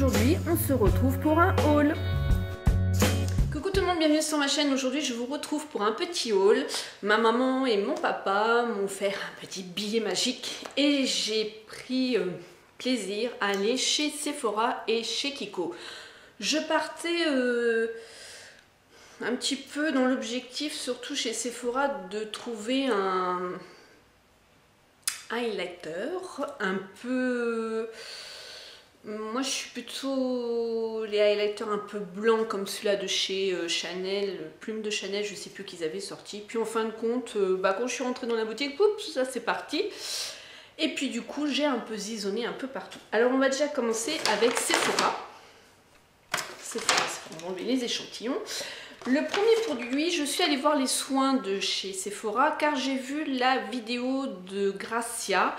aujourd'hui on se retrouve pour un haul. Coucou tout le monde, bienvenue sur ma chaîne. Aujourd'hui je vous retrouve pour un petit haul. Ma maman et mon papa m'ont fait un petit billet magique et j'ai pris plaisir à aller chez Sephora et chez Kiko. Je partais un petit peu dans l'objectif, surtout chez Sephora, de trouver un highlighter un peu... Moi je suis plutôt les highlighters un peu blancs comme celui-là de chez Chanel, Plume de Chanel, je sais plus qu'ils avaient sorti. Puis en fin de compte, quand je suis rentrée dans la boutique, oups, ça c'est parti. Et puis du coup j'ai un peu zizonné un peu partout. Alors on va déjà commencer avec Sephora. On va enlever les échantillons. Le premier produit, je suis allée voir les soins de chez Sephora car j'ai vu la vidéo de Gracia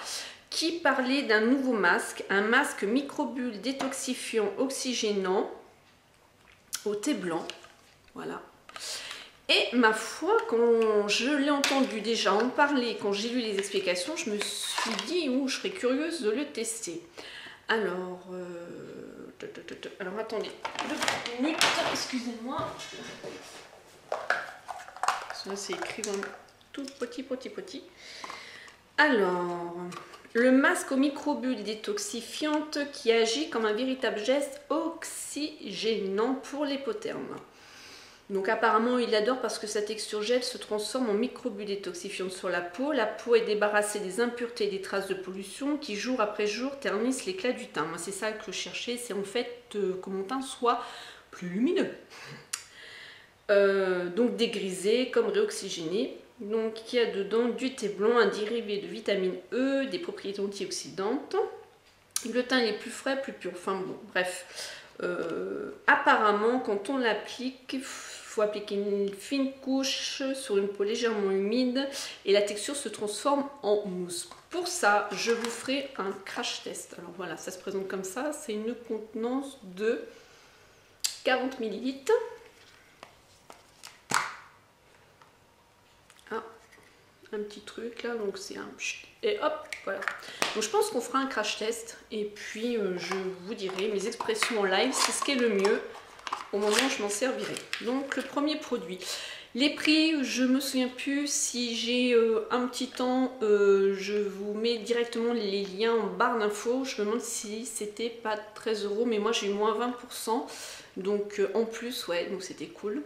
qui parlait d'un nouveau masque, un masque microbulle détoxifiant oxygénant au thé blanc. Voilà. Et ma foi, quand je l'ai entendu déjà en parler, quand j'ai lu les explications, je me suis dit, je serais curieuse de le tester. Alors, attendez, 2 minutes, excusez-moi. Ça c'est écrit dans tout petit. Alors, le masque aux microbules détoxifiantes qui agit comme un véritable geste oxygénant pour l'hypotherme. Donc apparemment il adore parce que sa texture gel se transforme en microbules détoxifiantes sur la peau. La peau est débarrassée des impuretés et des traces de pollution qui jour après jour ternissent l'éclat du teint. Moi c'est ça que je cherchais, c'est en fait que mon teint soit plus lumineux. Donc dégrisé comme réoxygéné. Donc il y a dedans du thé blanc, un dérivé de vitamine E, des propriétés antioxydantes. Le teint il est plus frais, plus pur. Enfin bon, bref. Apparemment quand on l'applique, il faut appliquer une fine couche sur une peau légèrement humide et la texture se transforme en mousse. Pour ça, je vous ferai un crash test. Alors voilà, ça se présente comme ça. C'est une contenance de 40 ml. Un petit truc là, donc c'est un et hop, voilà. Donc je pense qu'on fera un crash test et puis je vous dirai mes expressions en live, c'est ce qui est le mieux au moment où je m'en servirai. Donc le premier produit, les prix, je me souviens plus, si j'ai un petit temps, je vous mets directement les liens en barre d'infos. Je me demande si c'était pas 13 €, mais moi j'ai eu moins 20%, donc en plus, ouais, donc c'était cool.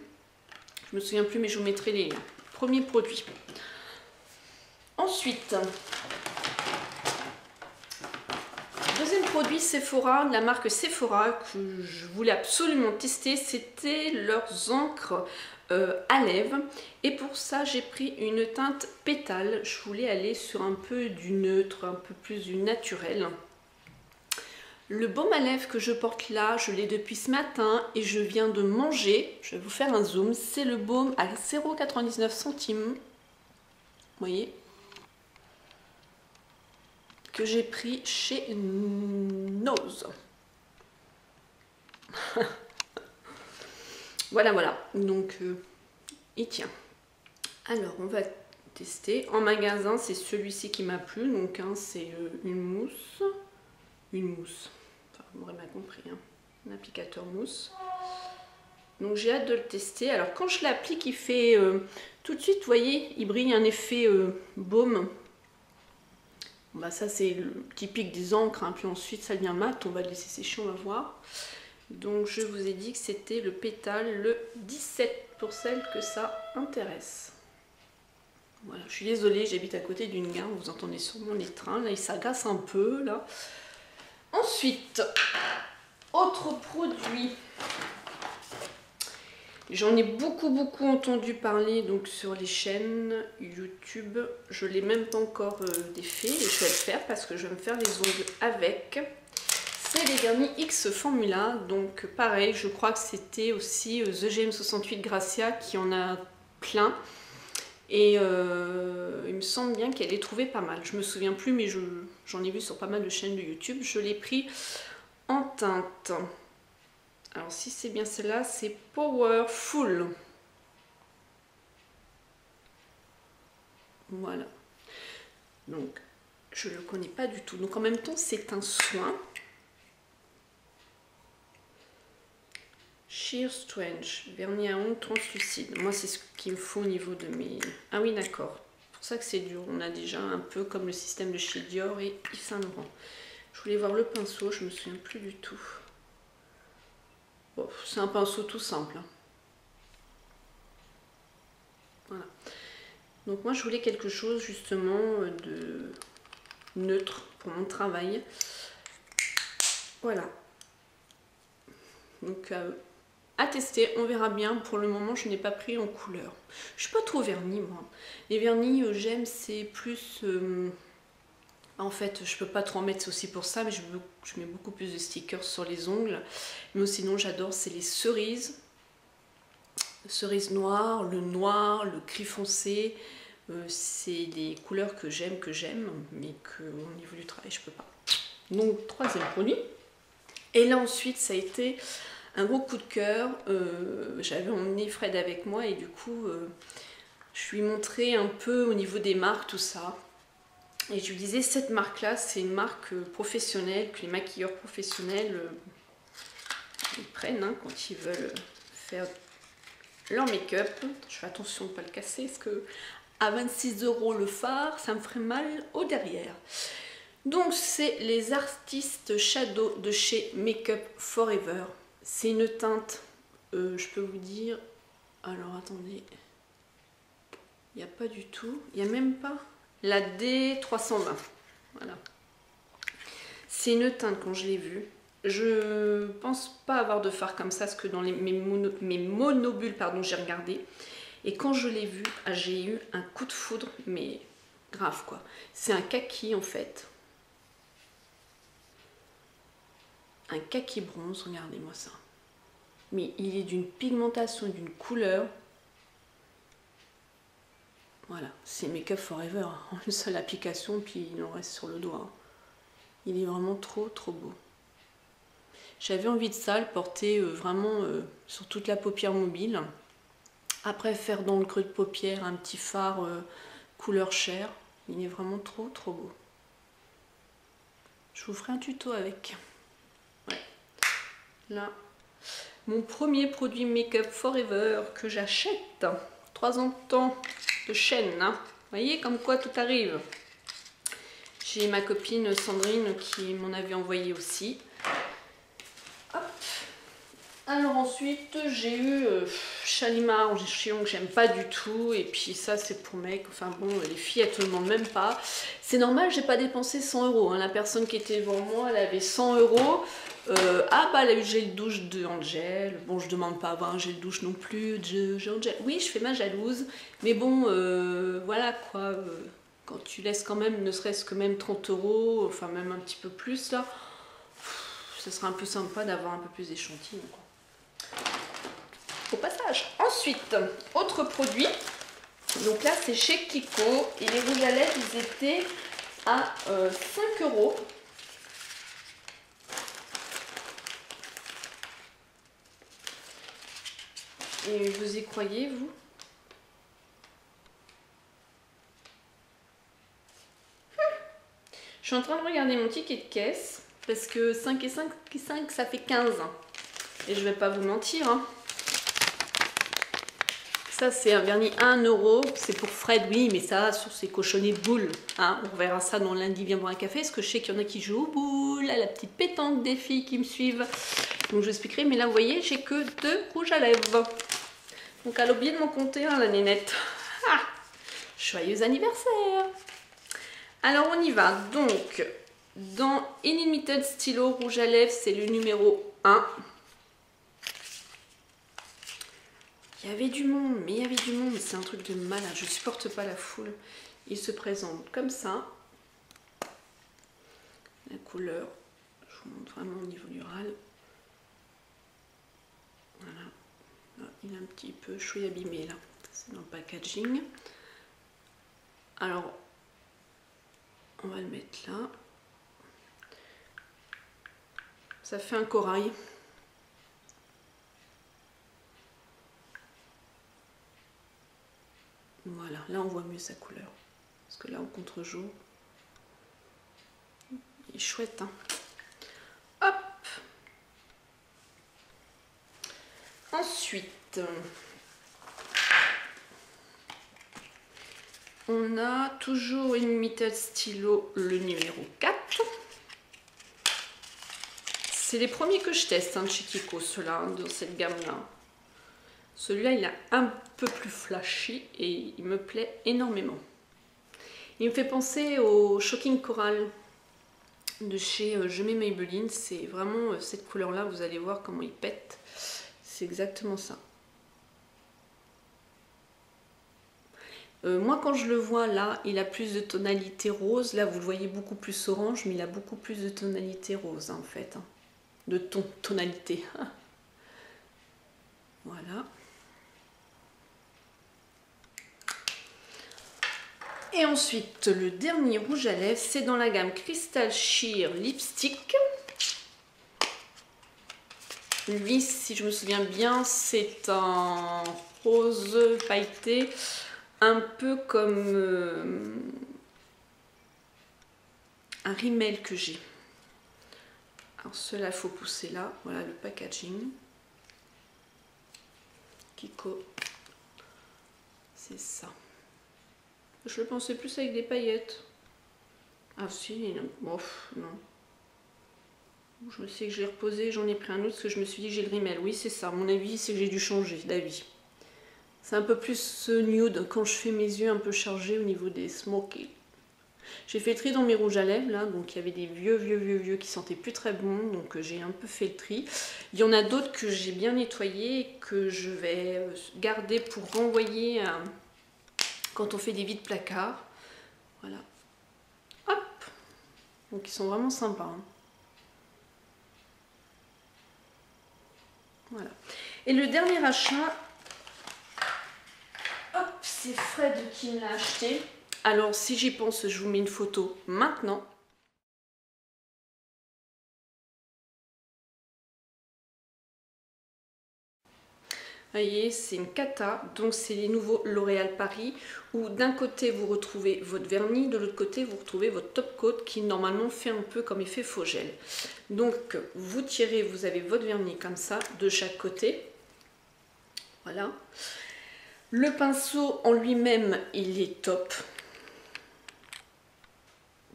Je me souviens plus, mais je vous mettrai les liens. Premier produit. Ensuite, deuxième produit Sephora, de la marque Sephora, que je voulais absolument tester, c'était leurs encres à lèvres. Et pour ça, j'ai pris une teinte pétale. Je voulais aller sur un peu du neutre, un peu plus du naturel. Le baume à lèvres que je porte là, je l'ai depuis ce matin et je viens de manger. Je vais vous faire un zoom. C'est le baume à 0,99 €. Vous voyez ? Que j'ai pris chez Nose. voilà. Donc, il tient. Alors, on va tester. En magasin, c'est celui-ci qui m'a plu. Donc, c'est une mousse. Enfin, vous m'aurez bien compris. Hein. Un applicateur mousse. Donc, j'ai hâte de le tester. Alors, quand je l'applique, il fait tout de suite, vous voyez, il brille un effet baume. Bah ça c'est le typique des encres, hein. Puis ensuite ça devient mat, on va le laisser sécher, on va voir. Donc je vous ai dit que c'était le pétale, le 17 pour celles que ça intéresse. Voilà, je suis désolée, j'habite à côté d'une gare, vous entendez sûrement les trains, là il s'agace un peu là. Ensuite, autre produit. J'en ai beaucoup entendu parler donc sur les chaînes YouTube. Je ne l'ai même pas encore défait et je vais le faire parce que je vais me faire les ongles avec. C'est les vernis X Formula. Donc pareil, je crois que c'était aussi The GM68 Gracia qui en a plein. Et il me semble bien qu'elle est trouvée pas mal. Je me souviens plus mais j'en ai vu sur pas mal de chaînes de YouTube. Je l'ai pris en teinte. Alors si c'est bien celle-là, c'est Powerful. Voilà. Donc, je ne le connais pas du tout. Donc en même temps, c'est un soin. Sheer Strange, vernis à ongles translucide. Moi, c'est ce qu'il me faut au niveau de mes... Ah oui, d'accord. C'est pour ça que c'est dur. On a déjà un peu comme le système de chez Dior et Yves Saint Laurent. Je voulais voir le pinceau, je me souviens plus du tout. Bon, c'est un pinceau tout simple. Voilà. Donc moi, je voulais quelque chose justement de neutre pour mon travail. Voilà. Donc à tester, on verra bien. Pour le moment, je n'ai pas pris en couleur. Je suis pas trop vernis, moi. Les vernis, j'aime, c'est plus... en fait, je peux pas trop en mettre, c'est aussi pour ça, mais je mets beaucoup plus de stickers sur les ongles. Mais sinon, j'adore, c'est les cerises. Cerise noire, le gris foncé. C'est des couleurs que j'aime, mais qu'au niveau du travail, je peux pas. Donc, troisième produit. Et là, ensuite, ça a été un gros coup de cœur. J'avais emmené Fred avec moi et du coup, je lui montrais un peu au niveau des marques, tout ça. Et je lui disais, cette marque-là, c'est une marque professionnelle, que les maquilleurs professionnels ils prennent hein, quand ils veulent faire leur make-up. Je fais attention de ne pas le casser, parce que à 26 € le fard, ça me ferait mal au derrière. Donc, c'est les Artistes Shadow de chez Makeup Forever. C'est une teinte, je peux vous dire... Alors, attendez. Il n'y a pas du tout. Il n'y a même pas la D320. Voilà. C'est une teinte, quand je l'ai vue. Je pense pas avoir de fard comme ça, parce que dans mes monobules, pardon, j'ai regardé. Et quand je l'ai vue, j'ai eu un coup de foudre, mais grave quoi. C'est un kaki en fait. Un kaki bronze, regardez-moi ça. Mais il est d'une pigmentation, d'une couleur. Voilà, c'est Makeup Forever. En une seule application, puis il en reste sur le doigt. Il est vraiment trop beau. J'avais envie de ça, le porter vraiment sur toute la paupière mobile. Après, faire dans le creux de paupière un petit fard couleur chair. Il est vraiment trop beau. Je vous ferai un tuto avec. Ouais. Là, mon premier produit Makeup Forever que j'achète. 3 ans de temps de chaîne. Hein. Vous voyez comme quoi tout arrive. J'ai ma copine Sandrine qui m'en avait envoyé aussi. Hop. Alors ensuite j'ai eu Shalimar en chillon que j'aime pas du tout. Et puis ça c'est pour mec. Enfin bon, les filles elles te demandent même pas. C'est normal, j'ai pas dépensé 100 €. Hein. La personne qui était devant moi elle avait 100 €. Ah bah elle a eu le gel douche de Angel. Bon je demande pas à avoir un gel douche non plus de Angel. Oui je fais ma jalouse. Mais bon voilà quoi. Quand tu laisses quand même ne serait-ce que même 30 €. Enfin même un petit peu plus là. Ce serait un peu sympa d'avoir un peu plus d'échantillons. Au passage. Ensuite, autre produit. Donc là c'est chez Kiko. Et les rouges à lèvres ils étaient à 5 €. Et vous y croyez, vous? Je suis en train de regarder mon ticket de caisse, parce que 5 et 5, ça fait 15. Et je vais pas vous mentir. Hein. Ça, c'est un vernis à 1 €. C'est pour Fred, oui, mais ça, sur ses cochonnets de boules. Hein. On verra ça dans lundi, viens boire un café, parce que je sais qu'il y en a qui jouent aux boules, à la petite pétanque des filles qui me suivent. Donc, je vous expliquerai. Mais là, vous voyez, j'ai que 2 rouges à lèvres. Donc, elle a oublié de m'en compter, hein, la nénette. Ah, joyeux anniversaire! Alors, on y va. Donc, dans Unlimited Stylo Rouge à lèvres, c'est le numéro 1. Il y avait du monde, mais il y avait du monde. C'est un truc de malade. Je supporte pas la foule. Il se présente comme ça. La couleur, je vous montre vraiment au niveau du râle. Voilà. Là, il est un petit peu chouille abîmé là. C'est dans le packaging. Alors, on va le mettre là. Ça fait un corail. Voilà, là on voit mieux sa couleur. Parce que là, au contre-jour, il est chouette. Hein. Hop! Ensuite, on a toujours une Limited Stylo, le numéro 4. C'est les premiers que je teste de chez Kiko, ceux-là, dans cette gamme-là. Celui-là, il est un peu plus flashy et il me plaît énormément. Il me fait penser au Shocking Coral de chez Je mets Maybelline. C'est vraiment cette couleur-là, vous allez voir comment il pète. C'est exactement ça. Moi, quand je le vois là, il a plus de tonalité rose. Là, vous le voyez beaucoup plus orange, mais il a beaucoup plus de tonalité rose, en fait. De tonalité. Voilà. Et ensuite, le dernier rouge à lèvres, c'est dans la gamme Crystal Sheer Lipstick. Lui, si je me souviens bien, c'est un rose pailleté. Un peu comme un rimel que j'ai. Alors cela, il faut pousser là. Voilà le packaging. Kiko. C'est ça. Je le pensais plus avec des paillettes. Ah si, non. Non. Je sais que je l'ai reposé, j'en ai pris un autre parce que je me suis dit j'ai le rimel. Oui, c'est ça. À mon avis, c'est que j'ai dû changer d'avis. C'est un peu plus nude quand je fais mes yeux un peu chargés au niveau des smoky. J'ai fait le tri dans mes rouges à lèvres là, donc il y avait des vieux qui sentaient plus très bon, donc j'ai un peu fait le tri. Il y en a d'autres que j'ai bien nettoyés et que je vais garder pour renvoyer quand on fait des vides placards. Voilà. Hop. Donc ils sont vraiment sympas. Hein. Voilà. Et le dernier achat, hop, c'est Fred qui me l'a acheté. Alors si j'y pense, je vous mets une photo maintenant. Vous voyez, c'est une cata, donc c'est les nouveaux L'Oréal Paris, où d'un côté vous retrouvez votre vernis, de l'autre côté vous retrouvez votre top coat qui normalement fait un peu comme effet faux gel. Donc vous tirez, vous avez votre vernis comme ça, de chaque côté. Voilà. Le pinceau en lui-même, il est top.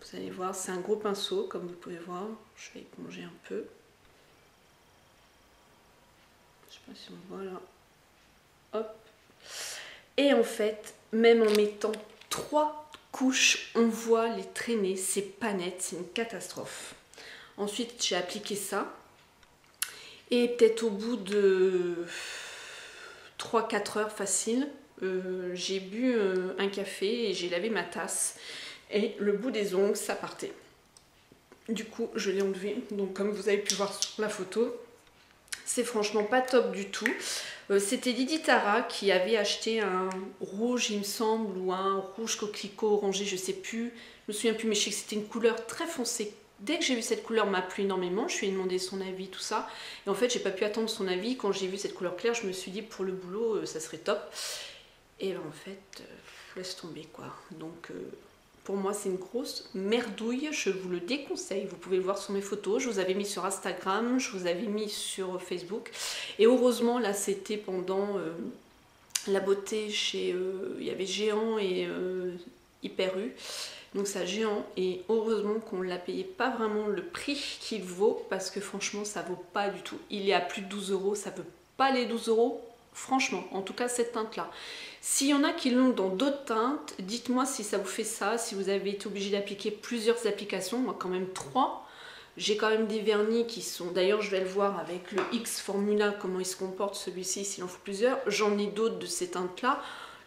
Vous allez voir, c'est un gros pinceau, comme vous pouvez voir. Je vais éponger un peu. Je sais pas si on voit là. Hop. Et en fait, même en mettant 3 couches, on voit les traînées, c'est pas net, c'est une catastrophe. Ensuite, j'ai appliqué ça. Et peut-être au bout de 3-4 heures facile, j'ai bu un café et j'ai lavé ma tasse. Et le bout des ongles, ça partait. Du coup, je l'ai enlevé. Donc, comme vous avez pu voir sur la photo, c'est franchement pas top du tout. C'était Lydie Tara qui avait acheté un rouge, il me semble, ou un rouge coquelicot orangé, je sais plus. Je me souviens plus, mais je sais que c'était une couleur très foncée. Dès que j'ai vu cette couleur, m'a plu énormément. Je lui ai demandé son avis, tout ça. Et en fait, j'ai pas pu attendre son avis. Quand j'ai vu cette couleur claire, je me suis dit pour le boulot, ça serait top. Et ben, en fait, laisse tomber quoi. Donc, pour moi, c'est une grosse merdouille. Je vous le déconseille. Vous pouvez le voir sur mes photos. Je vous avais mis sur Instagram, je vous avais mis sur Facebook. Et heureusement, là, c'était pendant la beauté chez... il y avait Géant et Hyper U. Donc ça Géant, et heureusement qu'on ne l'a payé pas vraiment le prix qu'il vaut, parce que franchement ça vaut pas du tout. Il est à plus de 12 €, ça peut pas les 12 €, franchement, en tout cas cette teinte là. S'il y en a qui l'ont dans d'autres teintes, dites-moi si ça vous fait ça, si vous avez été obligé d'appliquer plusieurs applications, moi quand même 3. J'ai quand même des vernis qui sont, d'ailleurs je vais le voir avec le X Formula, comment il se comporte celui-ci, s'il en faut plusieurs. J'en ai d'autres de ces teintes là.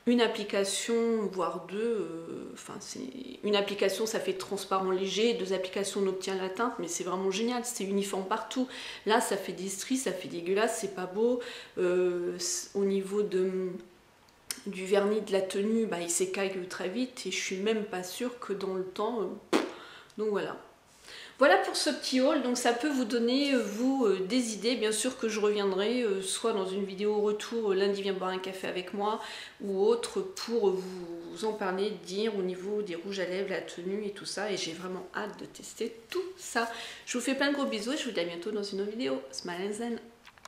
Une application, voire deux, enfin c'est une application ça fait transparent léger, 2 applications on obtient la teinte, mais c'est vraiment génial, c'est uniforme partout. Là ça fait des stries, ça fait dégueulasse, c'est pas beau. Au niveau du vernis de la tenue, bah, il s'écaille très vite et je suis même pas sûre que dans le temps, donc voilà. Voilà pour ce petit haul, donc ça peut vous donner, vous, des idées. Bien sûr que je reviendrai, soit dans une vidéo retour, lundi viens boire un café avec moi, ou autre, pour vous en parler, dire au niveau des rouges à lèvres, la tenue et tout ça. Et j'ai vraiment hâte de tester tout ça. Je vous fais plein de gros bisous et je vous dis à bientôt dans une autre vidéo. Smile and Zen.